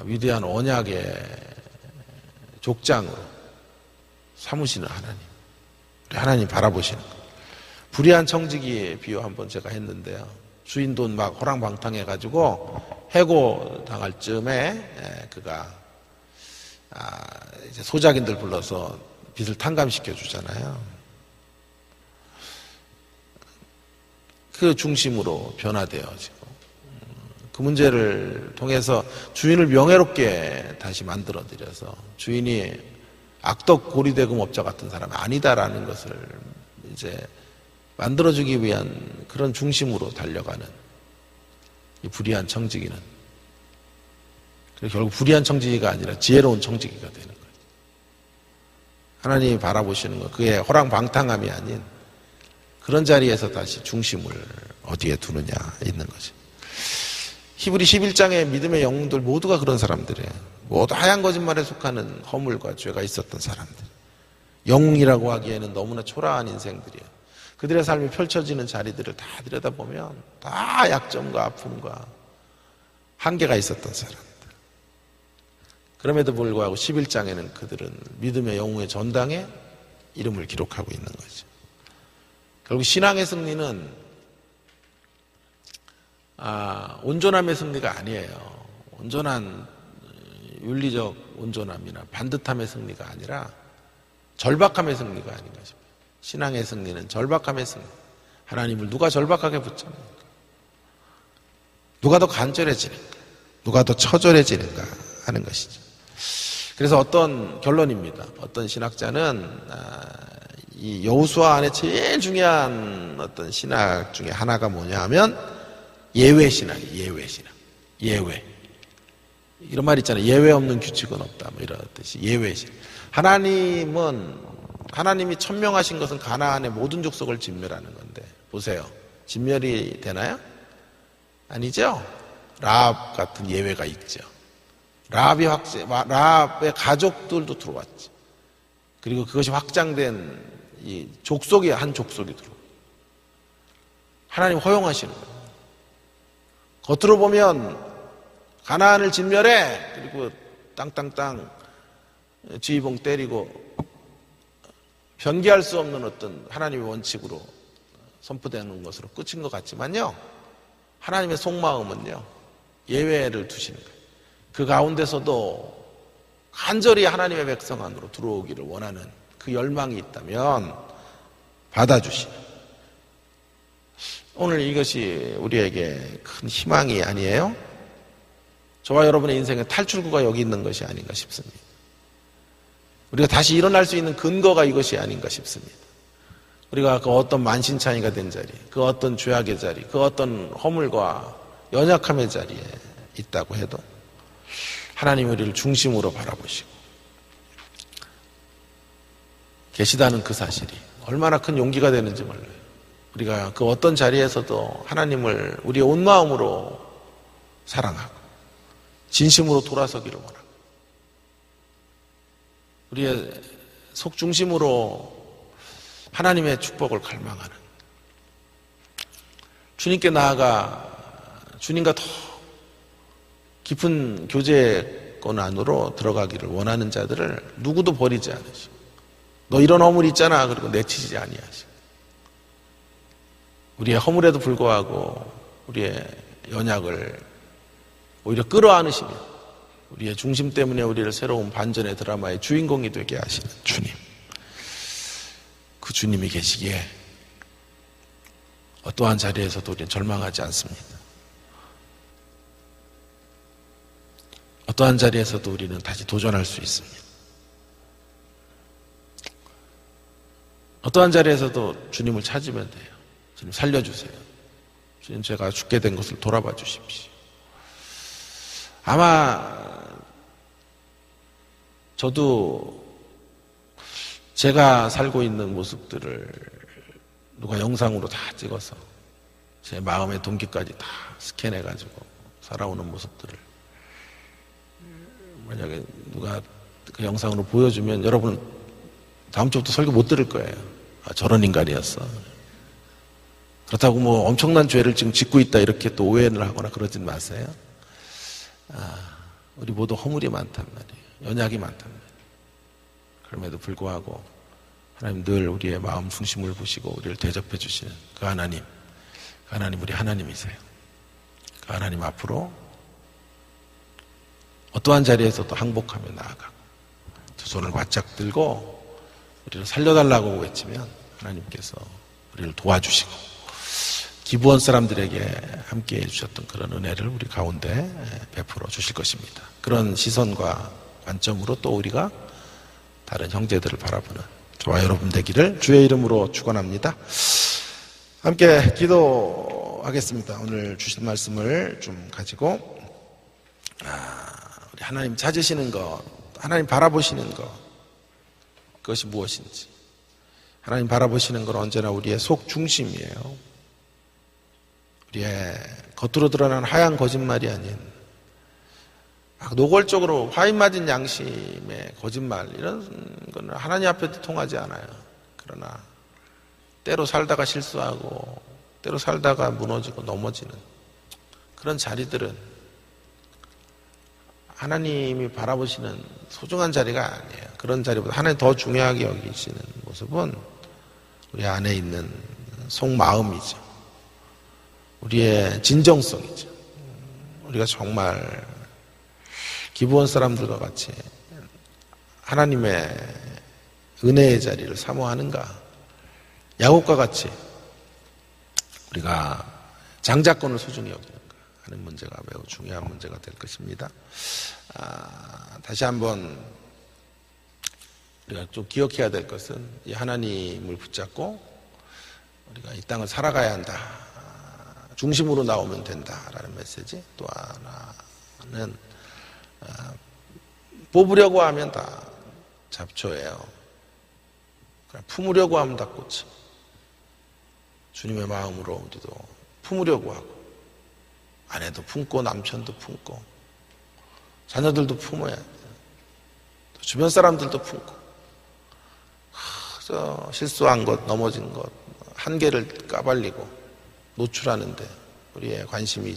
위대한 언약의 족장으로 삼으시는 하나님, 우리 하나님 바라보시는 것. 불의한 청지기의 비유 한번 제가 했는데요. 주인 돈 막 호랑방탕해가지고 해고 당할 즈음에 그가 이제 소작인들 불러서 빚을 탕감시켜 주잖아요. 그 중심으로 변화되어지고 그 문제를 통해서 주인을 명예롭게 다시 만들어드려서 주인이 악덕 고리대금업자 같은 사람이 아니다라는 것을 이제 만들어주기 위한 그런 중심으로 달려가는 이 불의한 청지기는 결국 불의한 청지기가 아니라 지혜로운 청지기가 되는 거예요. 하나님이 바라보시는 것, 그의 호랑방탕함이 아닌 그런 자리에서 다시 중심을 어디에 두느냐 있는 거죠. 히브리 11장의 믿음의 영웅들 모두가 그런 사람들이에요. 모두 하얀 거짓말에 속하는 허물과 죄가 있었던 사람들. 영웅이라고 하기에는 너무나 초라한 인생들이에요. 그들의 삶이 펼쳐지는 자리들을 다 들여다보면 다 약점과 아픔과 한계가 있었던 사람들. 그럼에도 불구하고 11장에는 그들은 믿음의 영웅의 전당에 이름을 기록하고 있는 거죠. 결국 신앙의 승리는 온전함의 승리가 아니에요. 온전한 윤리적 온전함이나 반듯함의 승리가 아니라 절박함의 승리가 아닌가 싶어요. 신앙의 승리는 절박함의 승리. 하나님을 누가 절박하게 붙잡는가? 누가 더 간절해지는가? 누가 더 처절해지는가 하는 것이죠. 그래서 어떤 결론입니다. 어떤 신학자는 이 여호수아 안에 제일 중요한 어떤 신학 중에 하나가 뭐냐 하면 예외 신학이에요. 예외 신학. 예외. 이런 말 있잖아요. 예외 없는 규칙은 없다. 뭐 이런 뜻이 예외 신학. 하나님이 천명하신 것은 가나안의 모든 족속을 진멸하는 건데 보세요. 진멸이 되나요? 아니죠. 라합 같은 예외가 있죠. 라합의 가족들도 들어왔죠. 그리고 그것이 확장된 이 족속이 한 족속이 들어오고 하나님 허용하시는 거예요. 겉으로 보면 가나안을 진멸해 그리고 땅땅땅 지휘봉 때리고 변기할 수 없는 어떤 하나님의 원칙으로 선포되는 것으로 끝인 것 같지만요, 하나님의 속마음은요 예외를 두시는 거예요. 그 가운데서도 간절히 하나님의 백성 안으로 들어오기를 원하는 그 열망이 있다면 받아주시는, 오늘 이것이 우리에게 큰 희망이 아니에요? 저와 여러분의 인생의 탈출구가 여기 있는 것이 아닌가 싶습니다. 우리가 다시 일어날 수 있는 근거가 이것이 아닌가 싶습니다. 우리가 그 어떤 만신창이가 된 자리, 그 어떤 죄악의 자리, 그 어떤 허물과 연약함의 자리에 있다고 해도 하나님 우리를 중심으로 바라보시고 계시다는 그 사실이 얼마나 큰 용기가 되는지 몰라요. 우리가 그 어떤 자리에서도 하나님을 우리의 온 마음으로 사랑하고 진심으로 돌아서기를 원하고 우리의 속중심으로 하나님의 축복을 갈망하는, 주님께 나아가 주님과 더 깊은 교제권 안으로 들어가기를 원하는 자들을 누구도 버리지 않으시고, 너 이런 허물이 있잖아 그리고 내치지 아니하시고, 우리의 허물에도 불구하고 우리의 연약을 오히려 끌어안으시며 우리의 중심 때문에 우리를 새로운 반전의 드라마의 주인공이 되게 하시는 주님, 그 주님이 계시기에 어떠한 자리에서도 우리는 절망하지 않습니다. 어떠한 자리에서도 우리는 다시 도전할 수 있습니다. 어떠한 자리에서도 주님을 찾으면 돼요. 주님 살려주세요. 주님 제가 죽게 된 것을 돌아봐 주십시오. 아마 저도 제가 살고 있는 모습들을 누가 영상으로 다 찍어서 제 마음의 동기까지 다 스캔해가지고 살아오는 모습들을 만약에 누가 그 영상으로 보여주면 여러분 다음 주부터 설교 못 들을 거예요. 아, 저런 인간이었어. 그렇다고 뭐 엄청난 죄를 지금 짓고 있다 이렇게 또 오해를 하거나 그러진 마세요. 우리 모두 허물이 많단 말이에요. 연약이 많단 말이에요. 그럼에도 불구하고 하나님 늘 우리의 마음 중심을 보시고 우리를 대접해 주시는 그 하나님 우리 하나님이세요. 그 하나님 앞으로 어떠한 자리에서도 항복하며 나아가고 두 손을 바짝 들고 우리를 살려달라고 외치면 하나님께서 우리를 도와주시고 기브원 사람들에게 함께 해주셨던 그런 은혜를 우리 가운데 베풀어 주실 것입니다. 그런 시선과 관점으로 또 우리가 다른 형제들을 바라보는 저와 여러분 되기를 주의 이름으로 축원합니다. 함께 기도하겠습니다. 오늘 주신 말씀을 좀 가지고 우리 하나님 찾으시는 것, 하나님 바라보시는 것, 그것이 무엇인지. 하나님 바라보시는 건 언제나 우리의 속 중심이에요. 우리의 겉으로 드러나는 하얀 거짓말이 아닌 노골적으로 화인 맞은 양심의 거짓말, 이런 거는 하나님 앞에도 통하지 않아요. 그러나 때로 살다가 실수하고 때로 살다가 무너지고 넘어지는 그런 자리들은 하나님이 바라보시는 소중한 자리가 아니에요. 그런 자리보다 하나님 더 중요하게 여기시는 모습은 우리 안에 있는 속마음이죠. 우리의 진정성이죠. 우리가 정말 기브원 사람들과 같이 하나님의 은혜의 자리를 사모하는가, 야곱과 같이 우리가 장자권을 소중히 여기는가 하는 문제가 매우 중요한 문제가 될 것입니다. 다시 한번 우리가 좀 기억해야 될 것은 이 하나님을 붙잡고 우리가 이 땅을 살아가야 한다, 중심으로 나오면 된다라는 메시지. 또 하나는 뽑으려고 하면 다 잡초예요. 품으려고 하면 다 꽃이. 주님의 마음으로 우리도 품으려고 하고, 아내도 품고 남편도 품고 자녀들도 품어야 돼요. 또 주변 사람들도 품고, 실수한 것, 넘어진 것, 한계를 까발리고 노출하는데 우리의 관심이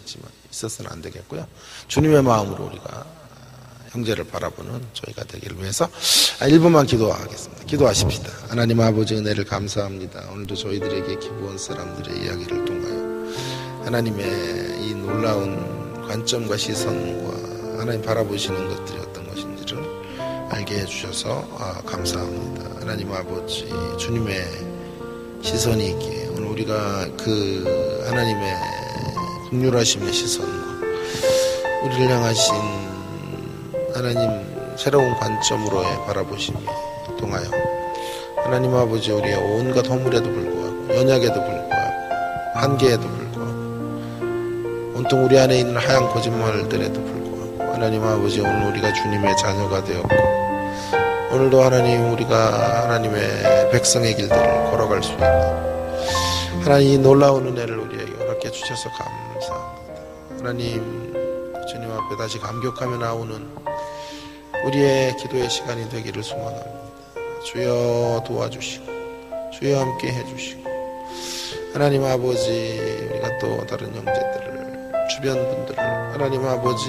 있어서는 안 되겠고요. 주님의 마음으로 우리가 형제를 바라보는 저희가 되기를 위해서 1분만 기도하겠습니다. 기도하십시다. 하나님 아버지 은혜를 감사합니다. 오늘도 저희들에게 기브원 사람들의 이야기를 통하여 하나님의 이 놀라운 관점과 시선과 하나님 바라보시는 것들이 어떤 것인지를 알게 해주셔서 감사합니다. 하나님 아버지, 주님의 시선이 있기에 오늘 우리가 그 하나님의 긍휼하심의 시선과 우리를 향하신 하나님 새로운 관점으로의 바라보심이 통하여 하나님 아버지, 우리의 온갖 허물에도 불구하고 연약에도 불구하고 한계에도 불구하고 온통 우리 안에 있는 하얀 거짓말들에도 불구하고 하나님 아버지, 오늘 우리가 주님의 자녀가 되었고 오늘도 하나님 우리가 하나님의 백성의 길들을 걸어갈 수 있는 하나님 이 놀라운 은혜를 우리에게 허락해 주셔서 감사합니다. 하나님, 주님 앞에 다시 감격하며 나오는 우리의 기도의 시간이 되기를 소망합니다. 주여 도와주시고 주여 함께 해주시고 하나님 아버지, 우리가 또 다른 형제들을, 주변 분들을 하나님 아버지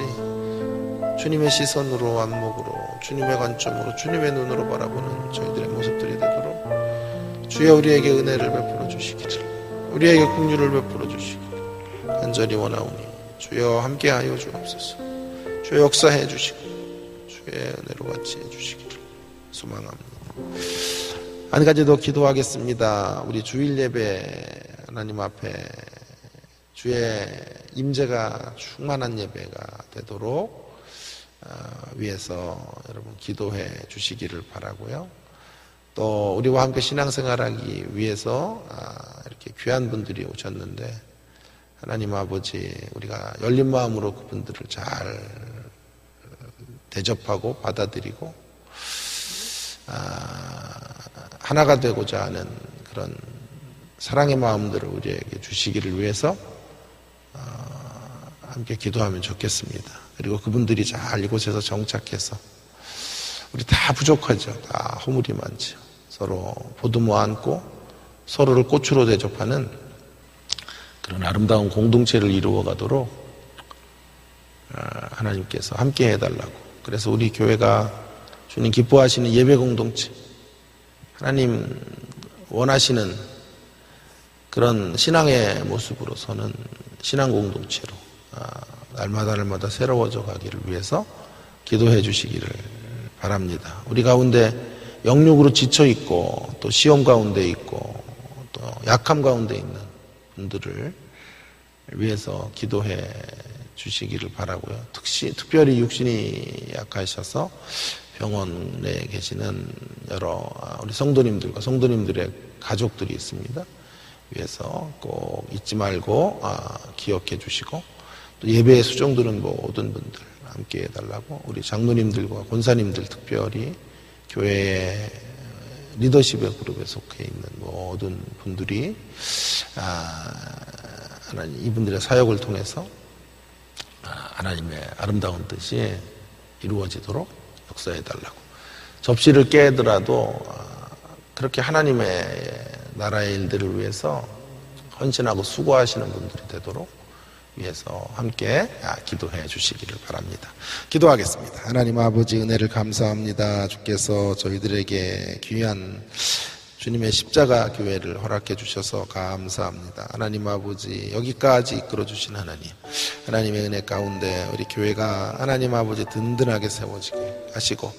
주님의 시선으로, 안목으로, 주님의 관점으로, 주님의 눈으로 바라보는 저희들의 모습들이 되도록 주여 우리에게 은혜를 베풀어 주시기를, 우리에게 긍휼을 베풀어 주시기를 간절히 원하오니 주여 함께하여 주옵소서. 주여 역사해 주시고 주의 은혜로 같이 해주시기를 소망합니다. 한 가지 더 기도하겠습니다. 우리 주일 예배 하나님 앞에 주의 임재가 충만한 예배가 되도록 위해서 여러분 기도해 주시기를 바라고요. 또 우리와 함께 신앙생활하기 위해서 이렇게 귀한 분들이 오셨는데 하나님 아버지 우리가 열린 마음으로 그분들을 잘 대접하고 받아들이고 하나가 되고자 하는 그런 사랑의 마음들을 우리에게 주시기를 위해서 함께 기도하면 좋겠습니다. 그리고 그분들이 잘 이곳에서 정착해서 우리 다 부족하죠. 다 허물이 많죠. 서로 보듬어 안고 서로를 꽃으로 대접하는 그런 아름다운 공동체를 이루어 가도록 하나님께서 함께 해달라고. 그래서 우리 교회가 주님 기뻐하시는 예배 공동체, 하나님 원하시는 그런 신앙의 모습으로 서는 신앙 공동체로 날마다 새로워져 가기를 위해서 기도해 주시기를 바랍니다. 우리 가운데 영육으로 지쳐 있고 또 시험 가운데 있고 또 약함 가운데 있는 분들을 위해서 기도해 주시기를 바라고요. 특별히 육신이 약하셔서 병원에 계시는 여러 우리 성도님들과 성도님들의 가족들이 있습니다. 위해서 꼭 잊지 말고 기억해 주시고 또 예배의 수종들은 모든 분들 함께 해달라고 우리 장로님들과 권사님들 특별히 교회의 리더십의 그룹에 속해 있는 모든 분들이 하나님 이분들의 사역을 통해서 하나님의 아름다운 뜻이 이루어지도록 역사해달라고. 접시를 깨더라도 그렇게 하나님의 나라의 일들을 위해서 헌신하고 수고하시는 분들이 되도록 위해서 함께 기도해 주시기를 바랍니다. 기도하겠습니다. 하나님 아버지 은혜를 감사합니다. 주께서 저희들에게 귀한 주님의 십자가 교회를 허락해 주셔서 감사합니다. 하나님 아버지 여기까지 이끌어 주신 하나님, 하나님의 은혜 가운데 우리 교회가 하나님 아버지 든든하게 세워지게 하시고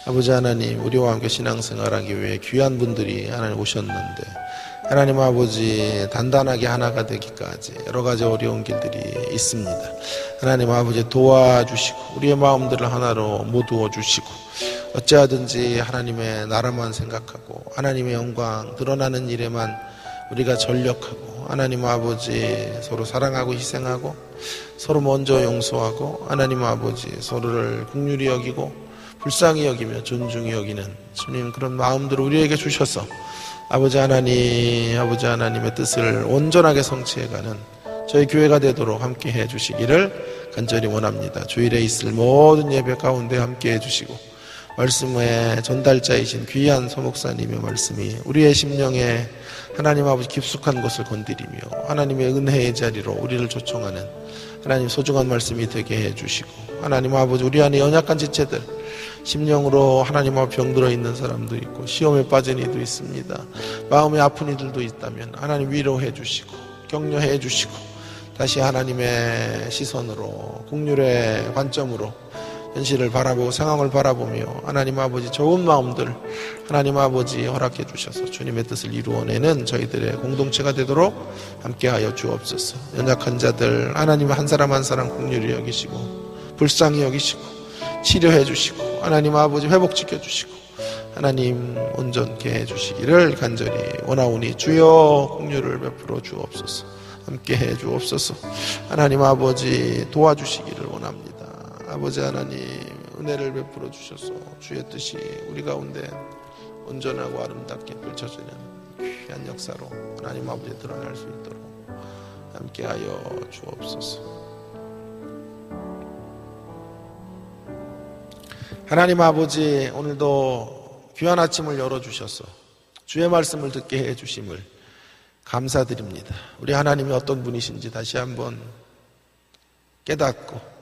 아버지 하나님 우리와 함께 신앙생활하기 위해 귀한 분들이 하나님 오셨는데 하나님 아버지 단단하게 하나가 되기까지 여러 가지 어려운 길들이 있습니다. 하나님 아버지 도와주시고 우리의 마음들을 하나로 모두어 주시고 어찌하든지 하나님의 나라만 생각하고 하나님의 영광 드러나는 일에만 우리가 전력하고 하나님 아버지 서로 사랑하고 희생하고 서로 먼저 용서하고 하나님 아버지 서로를 긍휼히 여기고 불쌍히 여기며 존중히 여기는 주님 그런 마음들을 우리에게 주셔서 아버지 하나님의 뜻을 온전하게 성취해가는 저희 교회가 되도록 함께 해주시기를 간절히 원합니다. 주일에 있을 모든 예배 가운데 함께 해주시고 말씀의 전달자이신 귀한 소목사님의 말씀이 우리의 심령에 하나님 아버지 깊숙한 곳을 건드리며 하나님의 은혜의 자리로 우리를 초청하는 하나님 소중한 말씀이 되게 해주시고 하나님 아버지 우리 안에 연약한 지체들 심령으로 하나님 앞에 병들어 있는 사람도 있고 시험에 빠진 이도 있습니다. 마음이 아픈 이들도 있다면 하나님 위로해 주시고 격려해 주시고 다시 하나님의 시선으로 긍휼의 관점으로 현실을 바라보고 상황을 바라보며 하나님 아버지 좋은 마음들 하나님 아버지 허락해 주셔서 주님의 뜻을 이루어내는 저희들의 공동체가 되도록 함께하여 주옵소서. 연약한 자들 하나님 한 사람 한 사람 긍휼히 여기시고 불쌍히 여기시고 치료해 주시고 하나님 아버지 회복시켜 주시고 하나님 온전케 해주시기를 간절히 원하오니 주여 긍휼을 베풀어 주옵소서. 함께해 주옵소서. 하나님 아버지 도와주시기를 원합니다. 아버지 하나님 은혜를 베풀어 주셔서 주의 뜻이 우리 가운데 온전하고 아름답게 펼쳐지는 귀한 역사로 하나님 아버지 드러날 수 있도록 함께하여 주옵소서. 하나님 아버지 오늘도 귀한 아침을 열어주셔서 주의 말씀을 듣게 해주심을 감사드립니다. 우리 하나님이 어떤 분이신지 다시 한번 깨닫고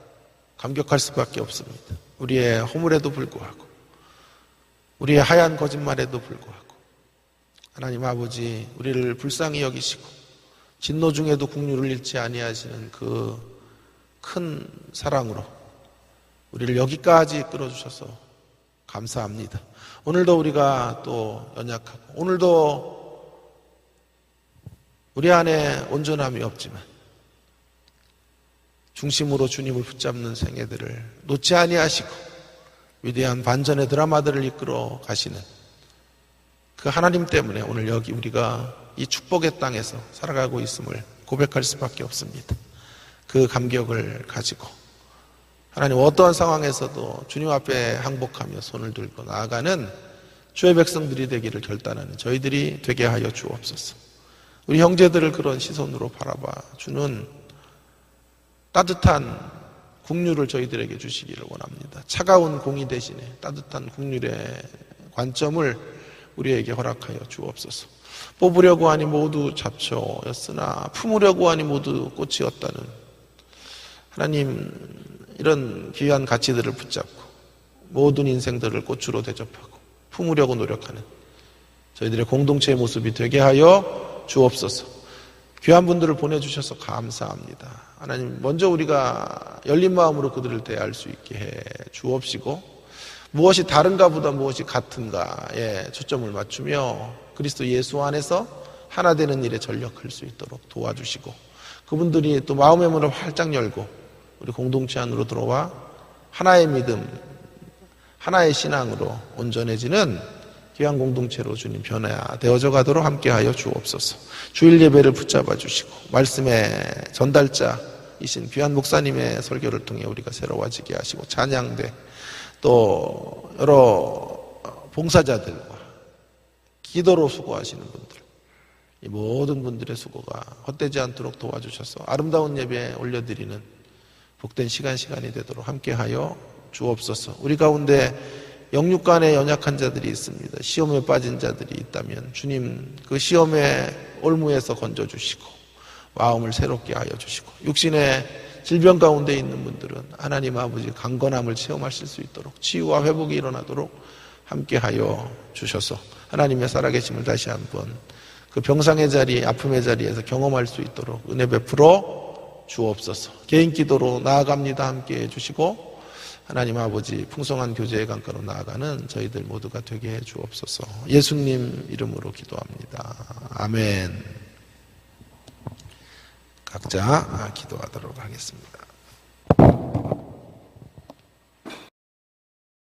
감격할 수밖에 없습니다. 우리의 허물에도 불구하고 우리의 하얀 거짓말에도 불구하고 하나님 아버지 우리를 불쌍히 여기시고 진노 중에도 국류를 잃지 아니하시는 그 큰 사랑으로 우리를 여기까지 끌어주셔서 감사합니다. 오늘도 우리가 또 연약하고 오늘도 우리 안에 온전함이 없지만 중심으로 주님을 붙잡는 생애들을 놓지 아니하시고 위대한 반전의 드라마들을 이끌어 가시는 그 하나님 때문에 오늘 여기 우리가 이 축복의 땅에서 살아가고 있음을 고백할 수밖에 없습니다. 그 감격을 가지고 하나님 어떠한 상황에서도 주님 앞에 항복하며 손을 들고 나아가는 주의 백성들이 되기를 결단하는 저희들이 되게 하여 주옵소서. 우리 형제들을 그런 시선으로 바라봐 주는 따뜻한 국류를 저희들에게 주시기를 원합니다. 차가운 공의 대신에 따뜻한 국률의 관점을 우리에게 허락하여 주옵소서. 뽑으려고 하니 모두 잡초였으나 품으려고 하니 모두 꽃이었다는 하나님, 이런 귀한 가치들을 붙잡고 모든 인생들을 꽃으로 대접하고 품으려고 노력하는 저희들의 공동체의 모습이 되게 하여 주옵소서. 귀한 분들을 보내주셔서 감사합니다. 하나님, 먼저 우리가 열린 마음으로 그들을 대할 수 있게 해 주옵시고 무엇이 다른가 보다 무엇이 같은가에 초점을 맞추며 그리스도 예수 안에서 하나 되는 일에 전력할 수 있도록 도와주시고 그분들이 또 마음의 문을 활짝 열고 우리 공동체 안으로 들어와 하나의 믿음, 하나의 신앙으로 온전해지는 귀한 공동체로 주님 변화되어져 가도록 함께하여 주옵소서. 주일 예배를 붙잡아 주시고 말씀의 전달자이신 귀한 목사님의 설교를 통해 우리가 새로워지게 하시고 찬양대 또 여러 봉사자들과 기도로 수고하시는 분들 이 모든 분들의 수고가 헛되지 않도록 도와주셔서 아름다운 예배 올려드리는 복된 시간이 되도록 함께하여 주옵소서. 우리 가운데 영육간에 연약한 자들이 있습니다. 시험에 빠진 자들이 있다면 주님 그 시험의 올무에서 건져주시고 마음을 새롭게 하여 주시고 육신의 질병 가운데 있는 분들은 하나님 아버지 강건함을 체험하실 수 있도록 치유와 회복이 일어나도록 함께하여 주셔서 하나님의 살아계심을 다시 한번 그 병상의 자리, 아픔의 자리에서 경험할 수 있도록 은혜 베풀어 주옵소서. 개인 기도로 나아갑니다. 함께 해주시고 하나님 아버지 풍성한 교제의 강가로 나아가는 저희들 모두가 되게 해 주옵소서. 예수님 이름으로 기도합니다. 아멘. 각자 기도하도록 하겠습니다.